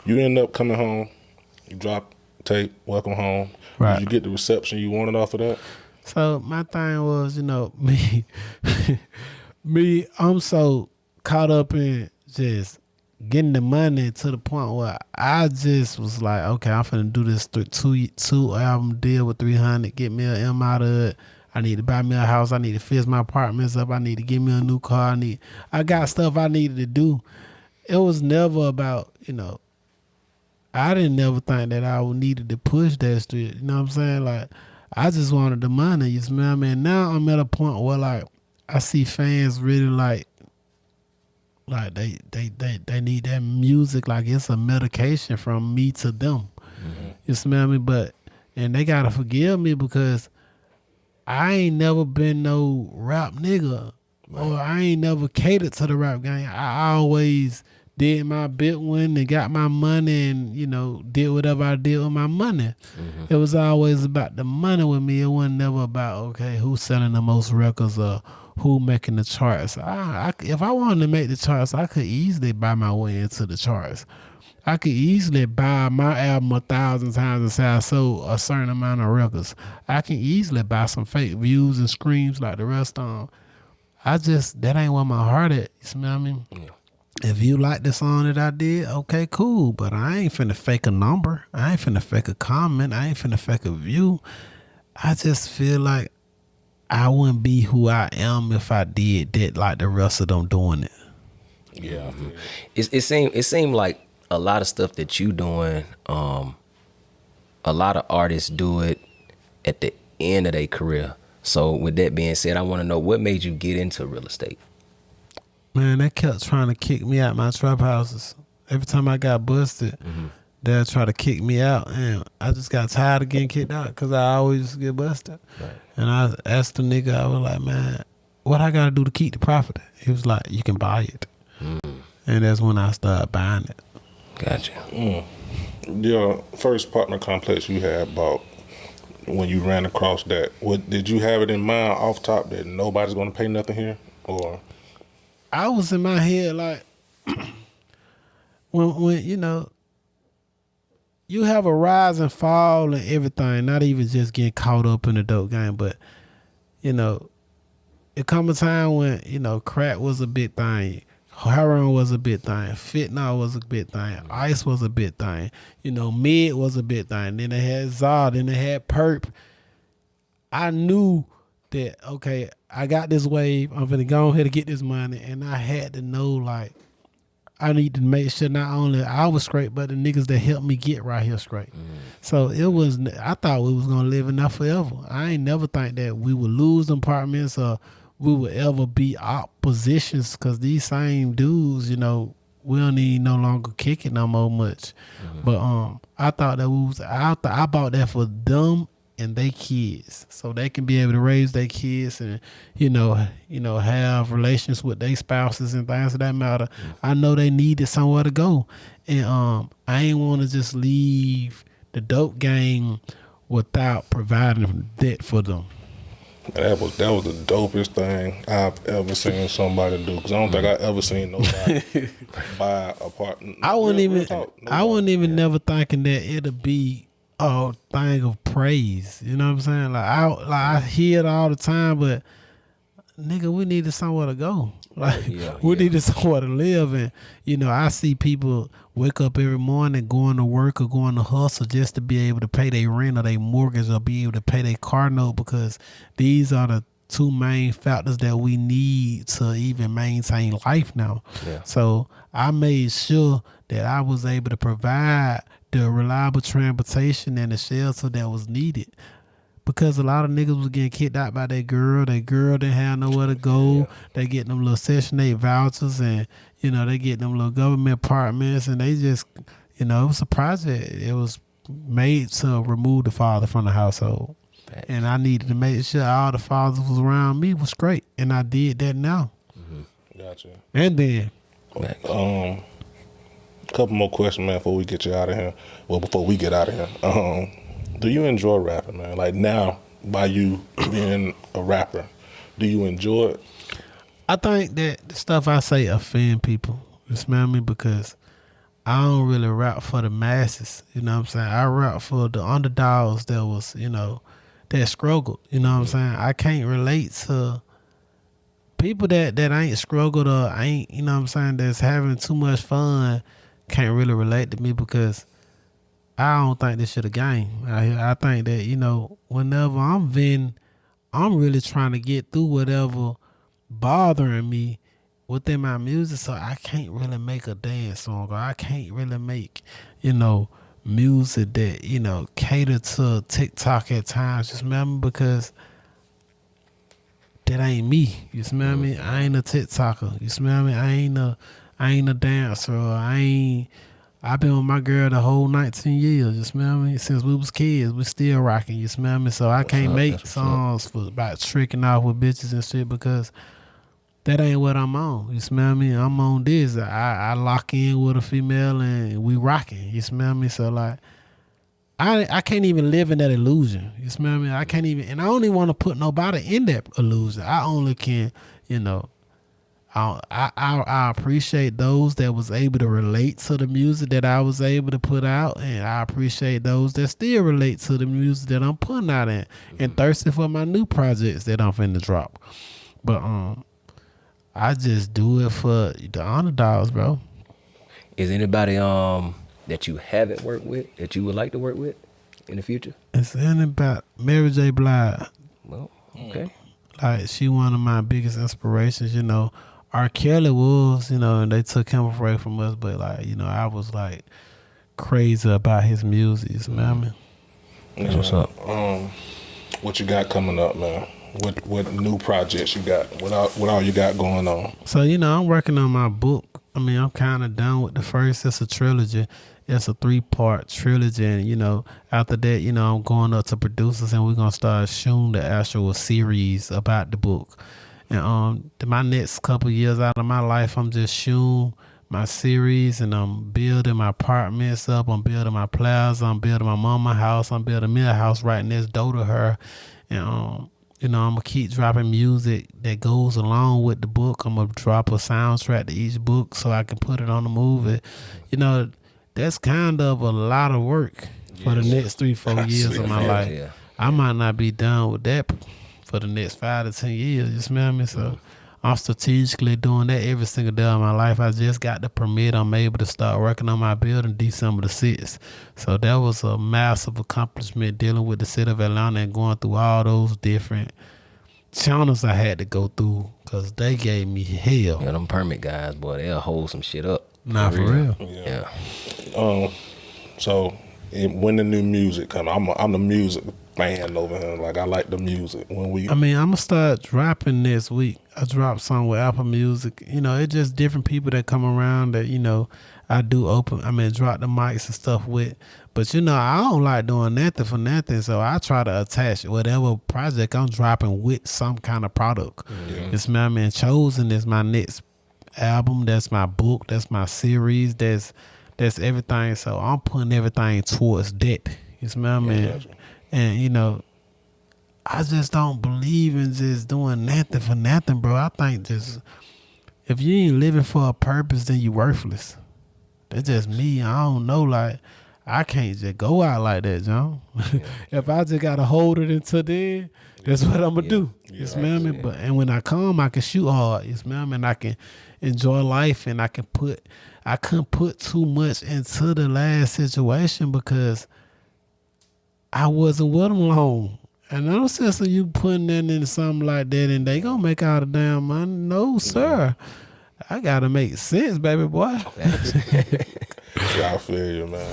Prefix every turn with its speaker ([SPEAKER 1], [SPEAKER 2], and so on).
[SPEAKER 1] You end up coming home, you drop tape, welcome home.
[SPEAKER 2] Right.
[SPEAKER 1] Did you get the reception you wanted off of that?
[SPEAKER 2] So my thing was, me, I'm so caught up in just getting the money to the point where I just was like, okay, I'm finna do this two album deal with 300, get me an M out of it. I need to buy me a house. I need to fix my apartments up. I need to get me a new car. I got stuff I needed to do. It was never about, I didn't never think that I would needed to push that shit. You know what I'm saying? Like, I just wanted the money. You smell what I mean? Now I'm at a point where like I see fans really like they need that music like it's a medication from me to them. Mm-hmm. You smell me? And they gotta forgive me because I ain't never been no rap nigga. Right. Or I ain't never catered to the rap game. I always did my bit one and got my money and, did whatever I did with my money. Mm-hmm. It was always about the money with me. It wasn't never about, okay, who's selling the most records or who making the charts. If I wanted to make the charts, I could easily buy my way into the charts. I could easily buy my album 1,000 times and say I sold a certain amount of records. I can easily buy some fake views and screams like the rest of them. That ain't where my heart at. You smell me? Yeah. If you like the song that I did, okay, cool. But I ain't finna fake a number. I ain't finna fake a comment. I ain't finna fake a view. I just feel like I wouldn't be who I am if I did that like the rest of them doing it.
[SPEAKER 3] Yeah. Mm-hmm. It seemed like a lot of stuff that you doing, a lot of artists do it at the end of their career. So with that being said, I want to know what made you get into real estate?
[SPEAKER 2] Man, they kept trying to kick me out my trap houses. Every time I got busted, they'd try to kick me out. And I just got tired of getting kicked out because I always get busted. Right. And I asked the nigga, I was like, man, what I got to do to keep the property? He was like, you can buy it. And that's when I started buying it.
[SPEAKER 3] Gotcha.
[SPEAKER 1] Your first apartment complex you had bought, when you ran across that, did you have it in mind off top that nobody's going to pay nothing here? Or
[SPEAKER 2] I was in my head like, when you have a rise and fall and everything, not even just getting caught up in the dope game, but, it come a time when, crack was a big thing. Heroin was a big thing. Fentanyl was a big thing. Ice was a big thing. Mid was a big thing. Then they had Zod. Then they had Perp. I knew that, okay, I got this wave. I'm finna go ahead and get this money. And I had to know, like, I need to make sure not only I was straight, but the niggas that helped me get right here straight. So I thought we was gonna live in that forever. I ain't never think that we would lose apartments or we would ever be oppositions, because these same dudes, we don't need no longer kick it no more much. But I thought that I bought that for them and they kids, so they can be able to raise their kids and have relations with their spouses and things of that matter. I know they needed somewhere to go, and I ain't want to just leave the dope game without providing that for them.
[SPEAKER 1] That was the dopest thing I've ever seen somebody do. Because I don't think I ever seen nobody buy an apartment.
[SPEAKER 2] I wouldn't even never thinking that it'll be a thing of praise. You know what I'm saying? Like I hear it all the time, but nigga, we needed somewhere to go. Like we needed somewhere to live, and I see people wake up every morning going to work or going to hustle just to be able to pay their rent or their mortgage or be able to pay their car note, because these are the two main factors that we need to even maintain life now. Yeah. So I made sure that I was able to provide the reliable transportation and the shelter that was needed. Because a lot of niggas was getting kicked out by their girl. Their girl didn't have nowhere to go. Yeah. They getting them little Section 8 vouchers, and, they getting them little government apartments, and they just, it was a project. It was made to remove the father from the household. Right. And I needed to make sure all the fathers was around me was straight, and I did that now.
[SPEAKER 1] Gotcha.
[SPEAKER 2] And then,
[SPEAKER 1] a couple more questions, man, before we get you out of here. Well, before we get out of here. Do you enjoy rapping, man? Like now, by you being a rapper, do you enjoy it?
[SPEAKER 2] I think that the stuff I say offend people. You smell me? Because I don't really rap for the masses. You know what I'm saying? I rap for the underdogs that was, that struggled. You know what I'm saying? I can't relate to people that ain't struggled or ain't, you know what I'm saying, that's having too much fun. Can't really relate to me because I don't think this shit a game. I think that, whenever I'm venting, I'm really trying to get through whatever bothering me within my music. So I can't really make a dance song, or I can't really make, music that, cater to TikTok at times. Just remember, because that ain't me. You smell me? I ain't a TikToker. You smell me? I ain't a dancer. I've been with my girl the whole 19 years, you smell me? Since we was kids, we still rocking, you smell me? So I can't make songs for about tricking off with bitches and shit because that ain't what I'm on, you smell me? I'm on this. I lock in with a female and we rocking, you smell me? So like, I can't even live in that illusion, you smell me? I can't even, and I don't even want to put nobody in that illusion. I only can, I appreciate those that was able to relate to the music that I was able to put out, and I appreciate those that still relate to the music that I'm putting out and thirsty for my new projects that I'm finna drop. But I just do it for the underdogs, bro.
[SPEAKER 3] Is anybody that you haven't worked with that you would like to work with in the future?
[SPEAKER 2] It's about Mary J. Blige.
[SPEAKER 3] Well, okay.
[SPEAKER 2] Like, she one of my biggest inspirations, R. Kelly was, and they took him away from us, but like, I was like crazy about his music, you smell me?
[SPEAKER 3] That's what's up.
[SPEAKER 1] What you got coming up, man? What new projects you got? What all you got going on?
[SPEAKER 2] So, I'm working on my book. I mean, I'm kind of done with the first. It's a trilogy. It's a 3-part trilogy, and after that, I'm going up to producers, and we're gonna start shooting the actual series about the book. And my next couple years out of my life, I'm just shooting my series, and I'm building my apartments up. I'm building my plaza. I'm building my mama house. I'm building me a house right next door to her. And I'm gonna keep dropping music that goes along with the book. I'm gonna drop a soundtrack to each book so I can put it on the movie. That's kind of a lot of work for the next 3-4 years of my life.
[SPEAKER 3] Yeah.
[SPEAKER 2] I might not be done with that for the next 5 to 10 years, you smell me? So I'm strategically doing that every single day of my life. I just got the permit. I'm able to start working on my building December the 6th. So that was a massive accomplishment, dealing with the city of Atlanta and going through all those different channels I had to go through, because they gave me hell.
[SPEAKER 3] Yeah, them permit guys, boy, they'll hold some shit up.
[SPEAKER 2] Nah, for real.
[SPEAKER 3] Yeah.
[SPEAKER 1] So when the new music come, I'm the music fan over here. Like, I like the music. I'm
[SPEAKER 2] gonna start dropping this week. I dropped some with Apple Music. It's just different people that come around that I do drop the mics and stuff with. But I don't like doing nothing for nothing, so I try to attach whatever project I'm dropping with some kind of product. It's Chosen is my next album. That's my book. That's my series. That's everything. So I'm putting everything towards that. You smell me? And I just don't believe in just doing nothing for nothing, bro. I think just, if you ain't living for a purpose, then you worthless. That's just me. I don't know. Like, I can't just go out like that, John. If I just gotta hold it until then, that's what I'm gonna do. You smell me? But and when I come, I can shoot hard. You smell me? And I can enjoy life, and I couldn't put too much into the last situation because I wasn't with them long. And no sense of you putting that into something like that and they gonna make all the damn money. No, sir. I gotta make sense, baby boy.
[SPEAKER 1] Yeah, I feel you, man.